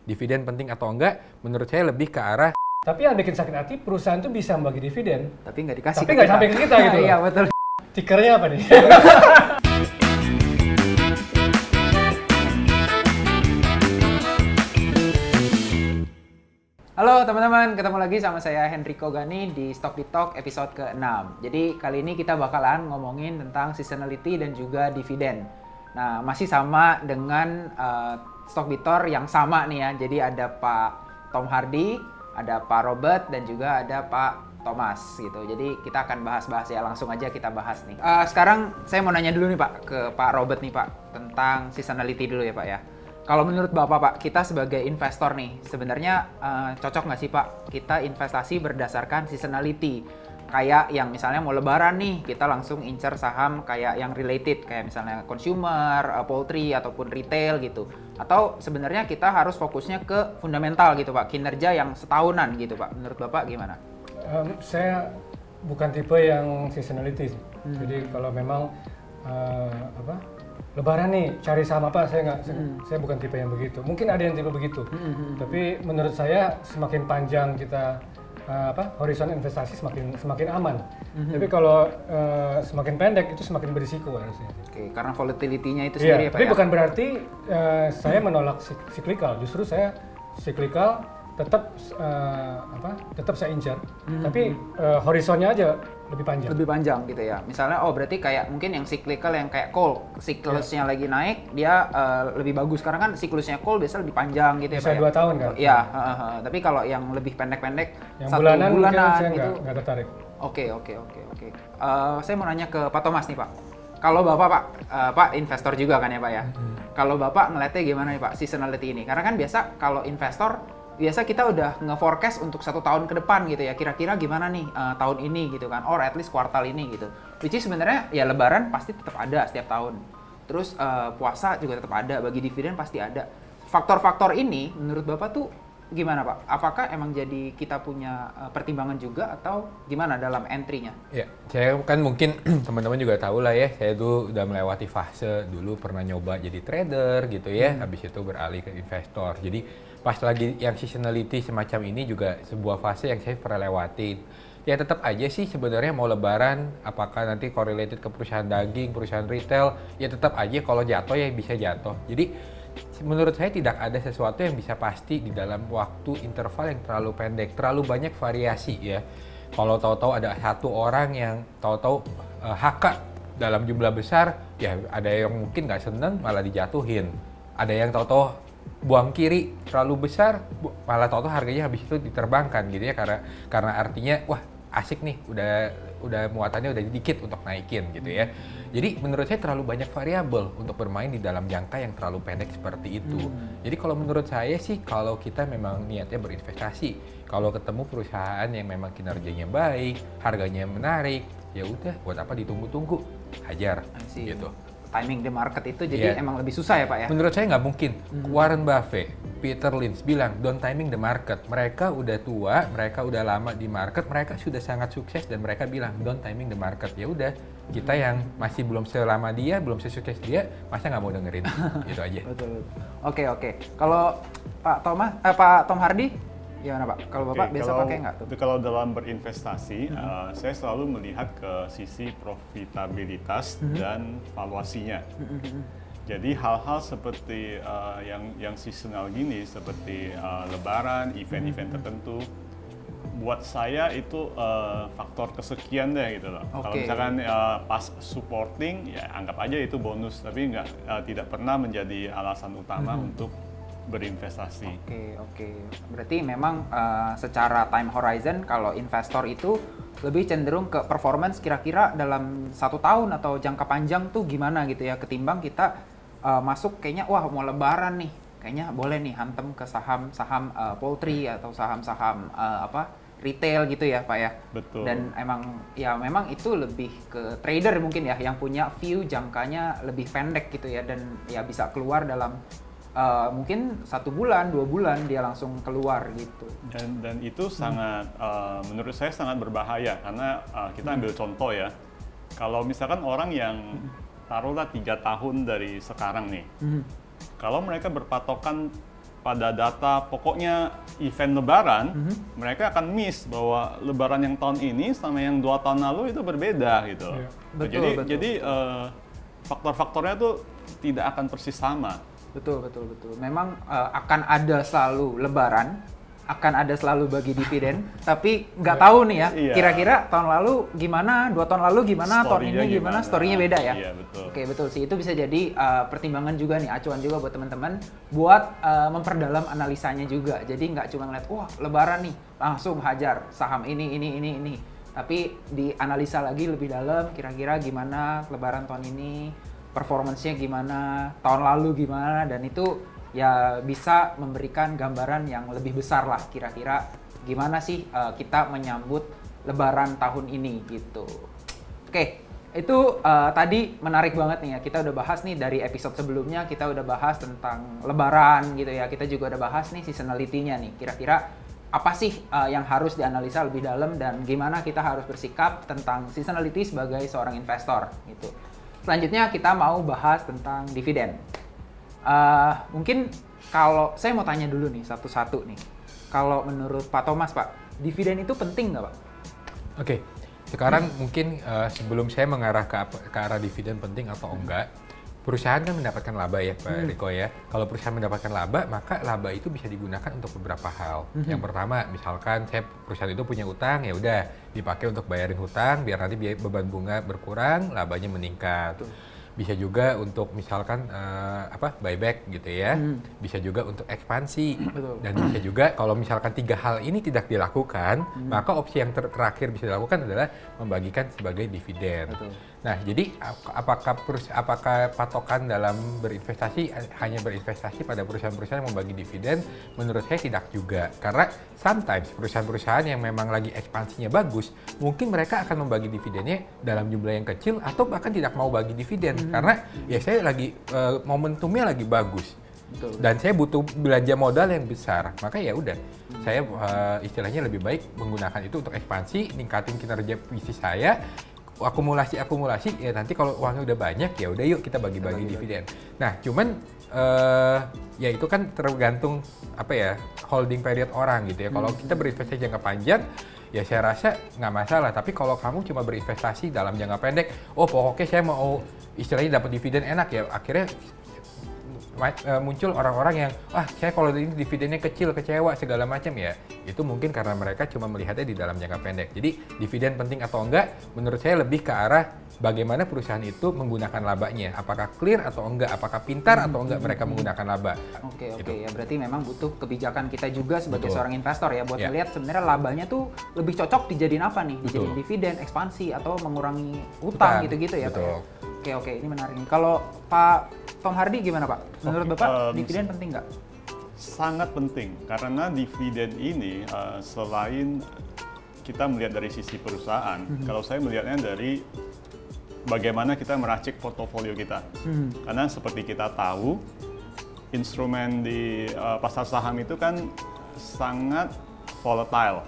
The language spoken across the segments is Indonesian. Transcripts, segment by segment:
dividen penting atau enggak, menurut saya lebih ke arah. Tapi yang bikin sakit hati, perusahaan tuh bisa membagi dividen. Tapi nggak dikasih Tapi nggak sampai ke kita gitu loh. Iya, betul. Tikernya apa nih? Halo teman-teman, ketemu lagi sama saya Henrico Gani di Stock Bit Talk episode ke-6. Jadi kali ini kita bakalan ngomongin tentang seasonality dan juga dividen. Nah, masih sama dengan Stock Bit Talk yang sama nih ya. Jadi ada Pak Tom Hardy, ada Pak Robert, dan juga ada Pak Thomas gitu. Jadi kita akan bahas-bahas ya, langsung aja kita bahas nih. Sekarang saya mau nanya dulu nih Pak, ke Pak Robert nih Pak, tentang seasonality dulu ya Pak ya. Kalau menurut Bapak Pak, kita sebagai investor nih, sebenarnya cocok nggak sih Pak kita investasi berdasarkan seasonality? Kayak yang misalnya mau lebaran nih, kita langsung incer saham kayak yang related, kayak misalnya consumer, poultry, ataupun retail gitu. Atau sebenarnya kita harus fokusnya ke fundamental gitu Pak, kinerja yang setahunan gitu Pak. Menurut Bapak gimana? Saya bukan tipe yang seasonality sih. Jadi kalau memang Lebaran nih cari saham apa, saya bukan tipe yang begitu. Mungkin ada yang tipe begitu. Tapi menurut saya semakin panjang kita horizon investasi semakin aman. Tapi kalau semakin pendek itu semakin berisiko harusnya. Oke, karena volatility-nya itu sendiri ya Pak. Tapi ya? bukan berarti saya menolak cyclical. Justru saya cyclical tetap saya incar. Tapi horizonnya aja lebih panjang. Lebih panjang gitu ya. Misalnya berarti kayak mungkin yang cyclical yang kayak coal, siklusnya lagi naik, dia lebih bagus karena kan siklusnya coal biasa lebih panjang gitu Bisa ya Pak. 2 tahun kan? Iya, tapi kalau yang lebih pendek-pendek, Yang 1 bulanan saya gitu. nggak tertarik. Oke. Saya mau nanya ke Pak Thomas nih Pak. Kalau Bapak Pak investor juga kan ya Pak ya. Kalau Bapak ngeliatnya gimana nih Pak seasonality ini? Karena kan biasa kalau investor biasa kita udah nge-forecast untuk 1 tahun ke depan gitu ya, kira-kira gimana nih tahun ini gitu kan, or at least kuartal ini gitu. Which is sebenarnya ya lebaran pasti tetap ada setiap tahun. Terus puasa juga tetap ada, bagi dividen pasti ada. Faktor-faktor ini menurut Bapak tuh gimana Pak? Apakah emang jadi kita punya pertimbangan juga atau gimana dalam entry-nya? Ya, saya kan mungkin teman-teman juga tahu lah ya, saya tuh udah melewati fase dulu pernah nyoba jadi trader gitu ya, habis itu beralih ke investor. Jadi pas lagi yang seasonality semacam ini juga sebuah fase yang saya pernah lewatin. Ya tetap aja sih sebenarnya mau lebaran, apakah nanti correlated ke perusahaan daging, perusahaan retail, ya tetap aja kalau jatuh ya bisa jatuh. Jadi menurut saya tidak ada sesuatu yang bisa pasti di dalam waktu interval yang terlalu pendek, terlalu banyak variasi ya. Kalau tahu-tahu ada satu orang yang tahu-tahu HK dalam jumlah besar, ya ada yang mungkin nggak seneng malah dijatuhin. Ada yang tahu-tahu buang kiri terlalu besar, malah tahu-tahu harganya habis itu diterbangkan gitu ya, karena artinya wah asik nih, udah muatannya udah dikit untuk naikin gitu ya. Jadi menurut saya terlalu banyak variabel untuk bermain di dalam jangka yang terlalu pendek seperti itu. Jadi kalau menurut saya sih, kalau kita memang niatnya berinvestasi, kalau ketemu perusahaan yang memang kinerjanya baik, harganya menarik, ya udah buat apa ditunggu-tunggu, hajar gitu. Timing the market itu jadi emang lebih susah ya Pak ya? Menurut saya nggak mungkin. Warren Buffett, Peter Lynch bilang don't timing the market. Mereka udah tua, mereka udah lama di market, mereka sudah sangat sukses dan mereka bilang don't timing the market. Ya udah, kita yang masih belum selama dia, belum sesukses dia, masa nggak mau dengerin? Gitu aja. Betul. Oke. Kalau Pak Tom Hardy gimana Pak? Kalau Bapak biasa pakai nggak tuh? Kalau dalam berinvestasi, saya selalu melihat ke sisi profitabilitas dan valuasinya. Jadi hal-hal seperti yang seasonal gini, seperti lebaran, event-event tertentu, buat saya itu faktor kesekian deh gitu loh. Kalau misalkan pas supporting, ya anggap aja itu bonus, tapi tidak pernah menjadi alasan utama untuk berinvestasi. Oke. Berarti memang secara time horizon kalau investor itu lebih cenderung ke performance kira-kira dalam 1 tahun atau jangka panjang tuh gimana gitu ya, ketimbang kita masuk kayaknya wah mau lebaran nih, kayaknya boleh nih hantem ke saham-saham poultry atau saham-saham retail gitu ya Pak ya. Betul. Dan memang itu lebih ke trader mungkin ya, yang punya view jangkanya lebih pendek gitu ya, dan ya bisa keluar dalam mungkin 1 bulan, 2 bulan dia langsung keluar gitu. Dan itu sangat, menurut saya sangat berbahaya karena kita ambil contoh ya, kalau misalkan orang yang taruhlah 3 tahun dari sekarang nih, kalau mereka berpatokan pada data pokoknya event Lebaran, mereka akan miss bahwa Lebaran yang tahun ini sama yang 2 tahun lalu itu berbeda gitu. Iya. Betul, betul. Jadi faktor-faktornya tuh tidak akan persis sama. Betul. Memang akan ada selalu Lebaran, akan ada selalu bagi dividen, tapi nggak tahu nih ya, Iya. kira-kira tahun lalu gimana, 2 tahun lalu gimana, tahun Story-nya ini gimana, story-nya beda ya. Iya, betul. Oke, betul sih. Itu bisa jadi pertimbangan juga nih, acuan juga buat teman-teman buat memperdalam analisanya juga. Jadi nggak cuma ngeliat, wah Lebaran nih, langsung hajar saham ini. Tapi dianalisa lagi lebih dalam, kira-kira gimana Lebaran tahun ini, performance-nya gimana, tahun lalu gimana, dan itu ya bisa memberikan gambaran yang lebih besar lah, kira-kira gimana sih kita menyambut Lebaran tahun ini gitu. Oke, itu tadi menarik banget nih ya, kita udah bahas nih dari episode sebelumnya, kita udah bahas tentang Lebaran gitu ya, kita juga udah bahas nih seasonality-nya nih, kira-kira apa sih yang harus dianalisa lebih dalam dan gimana kita harus bersikap tentang seasonality sebagai seorang investor gitu. Selanjutnya kita mau bahas tentang dividen. Mungkin kalau saya mau tanya dulu nih satu-satu nih. Kalau menurut Pak Thomas, Pak, dividen itu penting nggak, Pak? Oke, sekarang mungkin sebelum saya mengarah ke arah dividen penting atau enggak, perusahaan kan mendapatkan laba ya Pak Riko ya. Kalau perusahaan mendapatkan laba, maka laba itu bisa digunakan untuk beberapa hal. Yang pertama, misalkan perusahaan itu punya utang, ya udah dipakai untuk bayarin hutang, biar nanti beban bunga berkurang, labanya meningkat. Bisa juga untuk misalkan buyback gitu ya. Bisa juga untuk ekspansi. Betul. Dan bisa juga kalau misalkan 3 hal ini tidak dilakukan, maka opsi yang terakhir bisa dilakukan adalah membagikan sebagai dividen. Betul. Nah, jadi apakah patokan dalam berinvestasi hanya berinvestasi pada perusahaan-perusahaan yang membagi dividen? Menurut saya tidak juga. Karena sometimes perusahaan-perusahaan yang memang lagi ekspansinya bagus, mungkin mereka akan membagi dividennya dalam jumlah yang kecil atau bahkan tidak mau bagi dividen. Karena ya saya lagi momentumnya lagi bagus. Betul. Dan saya butuh belanja modal yang besar. Maka ya udah, saya istilahnya lebih baik menggunakan itu untuk ekspansi, ningkatin kinerja bisnis saya, akumulasi ya nanti kalau uangnya udah banyak ya udah yuk kita bagi-bagi dividen. Nah, cuman ya itu kan tergantung holding period orang gitu ya. Kalau kita berinvestasi jangka panjang ya saya rasa nggak masalah, tapi kalau kamu cuma berinvestasi dalam jangka pendek, pokoknya saya mau istilahnya dapat dividen enak ya, akhirnya muncul orang-orang yang saya kalau ini dividennya kecil, kecewa segala macam ya. Itu mungkin karena mereka cuma melihatnya di dalam jangka pendek. Jadi dividen penting atau enggak, menurut saya lebih ke arah bagaimana perusahaan itu menggunakan labanya. Apakah clear atau enggak, apakah pintar atau enggak mereka menggunakan laba. Oke, Gitu. ya berarti memang butuh kebijakan kita juga sebagai Betul. seorang investor ya buat Ya. melihat sebenarnya labanya tuh lebih cocok dijadiin apa nih? Dijadiin Betul. dividen, ekspansi atau mengurangi utang Utang. gitu-gitu ya, Pak. Betul. Oke, ini menarik nih. Kalau Pak Tom Hardy gimana, Pak? Menurut Bapak dividen penting nggak? Sangat penting karena dividen ini selain kita melihat dari sisi perusahaan, kalau saya melihatnya dari bagaimana kita meracik portofolio kita. Karena seperti kita tahu, instrumen di pasar saham itu kan sangat volatile,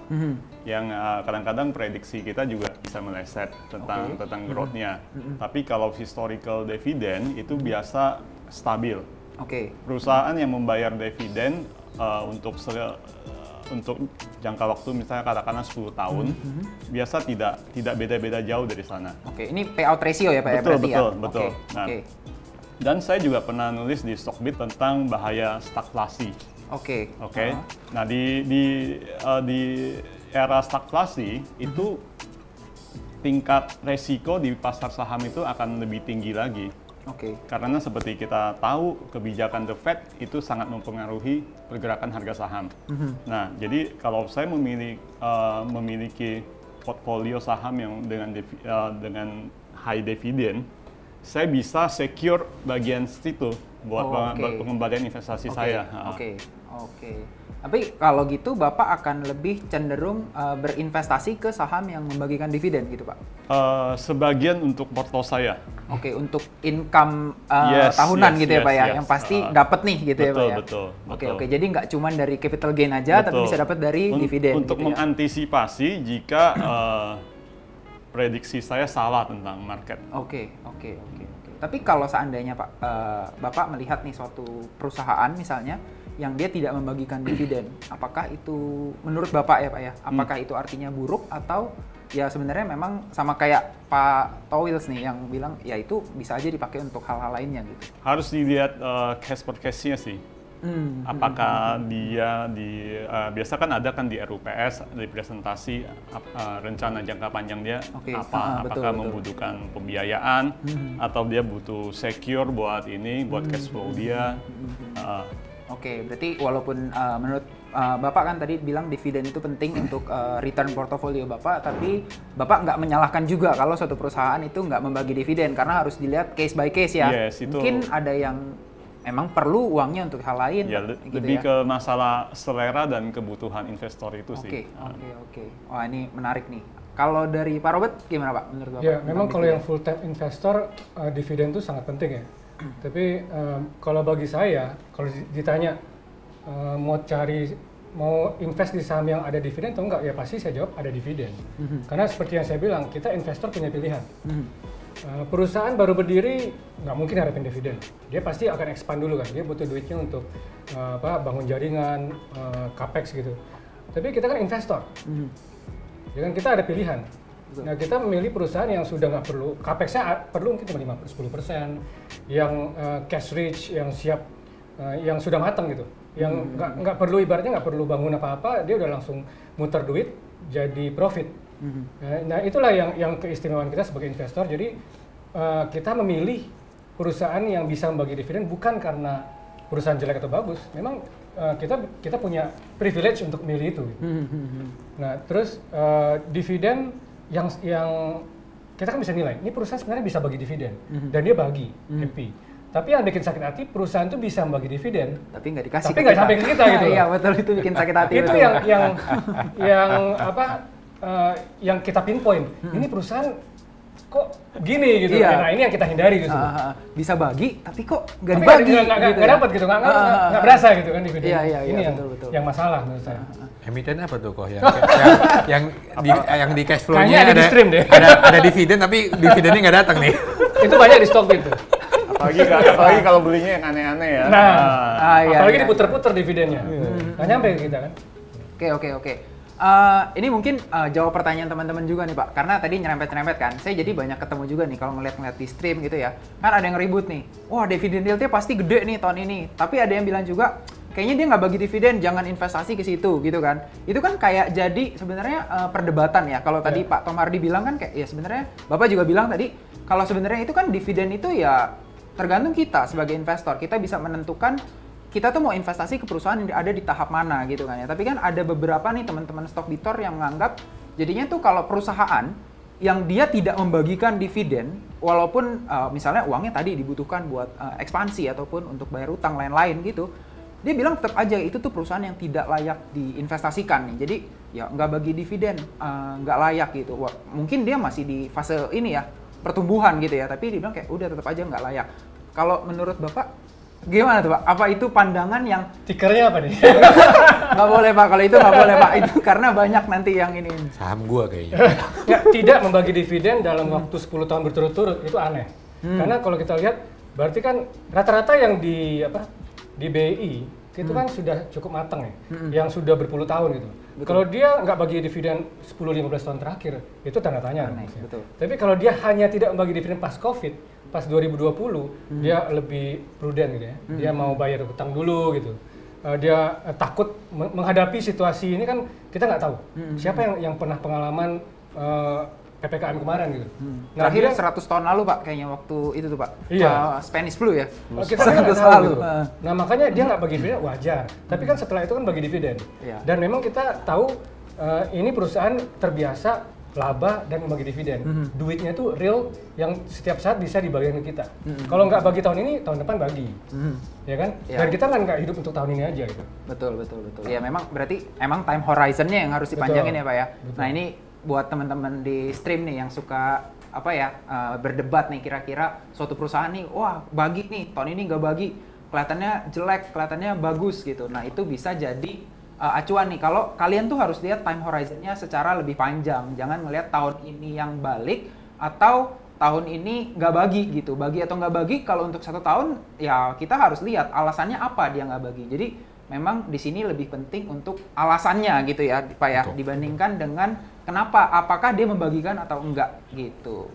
yang kadang-kadang prediksi kita juga bisa meleset tentang growth-nya. Tapi kalau historical dividend itu biasa stabil. Oke. Perusahaan yang membayar dividen untuk jangka waktu misalnya katakanlah 10 tahun, biasa tidak beda-beda jauh dari sana. Oke, ini payout ratio ya Pak ya Betul, berarti ya? betul. Oke, Nah, oke. Dan saya juga pernah nulis di Stockbit tentang bahaya stagflasi. Oke. Oke. Nah, di era stagflasi itu tingkat resiko di pasar saham itu akan lebih tinggi lagi. Oke. Karena seperti kita tahu, kebijakan The Fed itu sangat mempengaruhi pergerakan harga saham. Nah, jadi kalau saya memiliki portfolio saham yang dengan high dividend, saya bisa secure bagian situ buat pengembalian investasi saya. Oke. Tapi kalau gitu Bapak akan lebih cenderung berinvestasi ke saham yang membagikan dividen gitu Pak? Sebagian untuk porto saya. Oke, untuk income yes, tahunan gitu ya Pak ya, yes. yang pasti dapat nih gitu ya Pak ya? Betul. Oke, jadi nggak cuma dari capital gain aja, tapi bisa dapat dari dividen untuk gitu ya? mengantisipasi jika prediksi saya salah tentang market. Oke. Tapi kalau seandainya Pak, Bapak melihat nih suatu perusahaan misalnya yang dia tidak membagikan dividen. Apakah itu menurut Bapak ya Pak ya? Apakah itu artinya buruk atau ya sebenarnya memang sama kayak Pak Towils nih yang bilang ya itu bisa aja dipakai untuk hal-hal lainnya gitu. Harus dilihat case per case-nya sih. Apakah dia biasa kan ada kan di RUPS representasi rencana jangka panjang dia apakah membutuhkan pembiayaan atau dia butuh secure buat cash flow dia. Oke, berarti walaupun menurut Bapak kan tadi bilang dividen itu penting untuk return portofolio Bapak, tapi Bapak nggak menyalahkan juga kalau suatu perusahaan itu nggak membagi dividen karena harus dilihat case by case ya. Yes, itu mungkin ada yang emang perlu uangnya untuk hal lain. Ya, gitu lebih ya. ke masalah selera dan kebutuhan investor itu sih. Oke. Wah ini menarik nih. Kalau dari Pak Robert gimana Pak menurut Bapak? Ya memang kalau yang full time investor dividen itu sangat penting ya. Tapi kalau bagi saya, kalau ditanya mau invest di saham yang ada dividen atau enggak, ya pasti saya jawab ada dividen. Karena seperti yang saya bilang, kita investor punya pilihan. Perusahaan baru berdiri nggak mungkin harapin dividen. Dia pasti akan expand dulu kan. Dia butuh duitnya untuk bangun jaringan, capex gitu. Tapi kita kan investor. Ya kan kita ada pilihan. Nah kita memilih perusahaan yang sudah nggak perlu capex-nya perlu mungkin cuma 5-10%, yang cash rich, yang siap, yang sudah matang gitu. Yang nggak perlu ibaratnya nggak perlu bangun apa-apa, dia udah langsung muter duit jadi profit. Nah itulah yang keistimewaan kita sebagai investor. Jadi kita memilih perusahaan yang bisa membagi dividen bukan karena perusahaan jelek atau bagus. Memang kita punya privilege untuk milih itu. Nah terus dividen yang kita kan bisa nilai. Ini perusahaan sebenarnya bisa bagi dividen dan dia bagi happy. Tapi yang bikin sakit hati perusahaan itu bisa membagi dividen, tapi nggak dikasih. Tapi nggak sampai ke kita gitu. Iya betul, itu bikin sakit hati. Itu yang kita pinpoint. Ini perusahaan kok gini gitu. Iya. Nah ini yang kita hindari gitu. Bisa bagi, tapi kok nggak dibagi. Nggak dapat gitu, nggak berasa gitu kan dividen. Iya, ini betul. yang masalah menurut saya. Emiten apa tuh kok yang di cash flow-nya Kayaknya ada di stream deh. Ada dividen tapi dividennya nggak datang nih. Itu banyak di stok itu. Apalagi kalau belinya yang aneh-aneh ya. Apalagi diputer-puter dividennya. Nggak nyampe ke kita kan. Oke. Ini mungkin jawab pertanyaan teman-teman juga nih Pak, karena tadi nyerempet-nyerempet kan, saya jadi banyak ketemu juga nih kalau ngeliat-ngeliat di stream gitu ya, kan ada yang ribut nih, wah dividen yield-nya pasti gede nih tahun ini, tapi ada yang bilang juga, kayaknya dia nggak bagi dividen, jangan investasi ke situ gitu kan, itu kan kayak jadi sebenarnya perdebatan ya, kalau tadi Pak Tomardi bilang kan kayak, ya sebenarnya Bapak juga bilang tadi, kalau sebenarnya itu kan dividen itu ya tergantung kita sebagai investor, kita bisa menentukan kita tuh mau investasi ke perusahaan yang ada di tahap mana gitu kan ya. Tapi kan ada beberapa nih teman-teman Stockbitor yang menganggap jadinya tuh kalau perusahaan yang dia tidak membagikan dividen, walaupun misalnya uangnya tadi dibutuhkan buat ekspansi ataupun untuk bayar utang lain-lain gitu, dia bilang tetap aja itu tuh perusahaan yang tidak layak diinvestasikan nih. Jadi ya nggak bagi dividen, nggak layak gitu. Wah, mungkin dia masih di fase ini ya, pertumbuhan gitu ya, tapi dia bilang kayak udah tetap aja nggak layak. Kalau menurut Bapak gimana tuh Pak? Apa itu pandangan yang tikernya apa nih? Nggak boleh Pak, kalau itu nggak boleh Pak. Itu karena banyak nanti yang ini. Saham gua kayaknya. Tidak membagi dividen dalam waktu 10 tahun berturut-turut itu aneh. Karena kalau kita lihat berarti kan rata-rata yang di BI itu kan sudah cukup matang ya. Yang sudah berpuluh tahun gitu. Kalau dia nggak bagi dividen 10-15 tahun terakhir, itu tanda tanya. Aneh, betul. Tapi kalau dia hanya tidak membagi dividen pas Covid, pas 2020 dia lebih prudent gitu ya. Dia mau bayar utang dulu gitu. Dia takut menghadapi situasi ini kan kita nggak tahu. Siapa yang pernah pengalaman PPKM kemarin gitu. Nah, terakhir 100 tahun lalu Pak kayaknya waktu itu tuh Pak. Iya. Spanish flu ya. Kita kan nggak tahu gitu. Nah makanya dia nggak bagi dividen wajar. Tapi kan setelah itu kan bagi dividen. Iya. Dan memang kita tahu ini perusahaan terbiasa laba dan membagi dividen. Duitnya itu real yang setiap saat bisa dibagikan ke kita. Kalau nggak bagi tahun ini, tahun depan bagi. Ya kan? Ya. Dan kita kan nggak hidup untuk tahun ini aja gitu. Betul. Ya memang berarti emang time horizon-nya yang harus dipanjangin ya Pak ya. Betul. Nah ini buat teman-teman di stream nih yang suka berdebat nih kira-kira suatu perusahaan nih, wah bagi nih, tahun ini nggak bagi, kelihatannya jelek, kelihatannya bagus gitu. Nah itu bisa jadi acuan nih, kalau kalian tuh harus lihat time horizon-nya secara lebih panjang, jangan ngelihat tahun ini yang balik atau tahun ini nggak bagi gitu. Bagi atau nggak bagi, kalau untuk 1 tahun ya kita harus lihat alasannya apa dia nggak bagi. Jadi memang di sini lebih penting untuk alasannya gitu ya, Pak ya, Betul. dibandingkan dengan kenapa, apakah dia membagikan atau enggak gitu.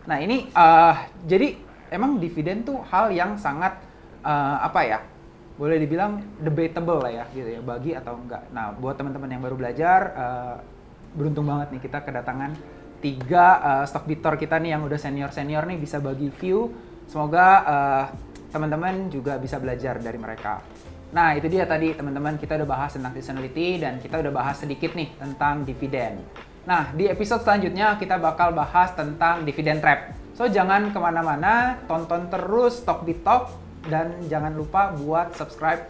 Nah ini jadi emang dividen tuh hal yang sangat apa ya, boleh dibilang debatable lah ya gitu ya, bagi atau enggak. Nah buat teman-teman yang baru belajar, beruntung banget nih kita kedatangan 3 stockbiter kita nih yang udah senior nih bisa bagi view. Semoga teman-teman juga bisa belajar dari mereka. Nah itu dia tadi teman-teman, kita udah bahas tentang seasonality dan kita udah bahas sedikit nih tentang dividen. Nah di episode selanjutnya kita bakal bahas tentang dividen trap. So jangan kemana-mana, tonton terus Stockbit Talk dan jangan lupa buat subscribe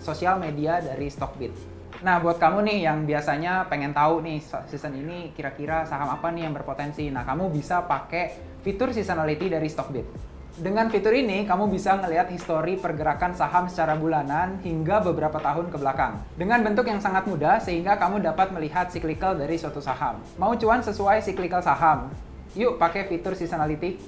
sosial media dari Stockbit. Nah, buat kamu nih yang biasanya pengen tahu nih season ini kira-kira saham apa nih yang berpotensi. Nah, kamu bisa pakai fitur seasonality dari Stockbit. Dengan fitur ini, kamu bisa ngelihat histori pergerakan saham secara bulanan hingga beberapa tahun ke belakang. Dengan bentuk yang sangat mudah, sehingga kamu dapat melihat cyclical dari suatu saham. Mau cuan sesuai cyclical saham? Yuk pakai fitur seasonality.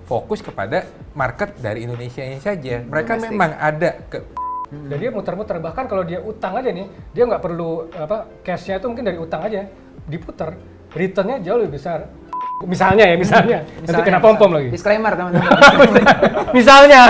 Fokus kepada market dari Indonesia-nya saja. Mereka Domestik. memang ada ke Dan dia muter-muter, bahkan kalau dia utang aja nih, dia nggak perlu cash-nya itu mungkin dari utang aja, diputer, return-nya jauh lebih besar. Misalnya. Nanti kena pom-pom lagi. Disclaimer teman-teman. Misalnya.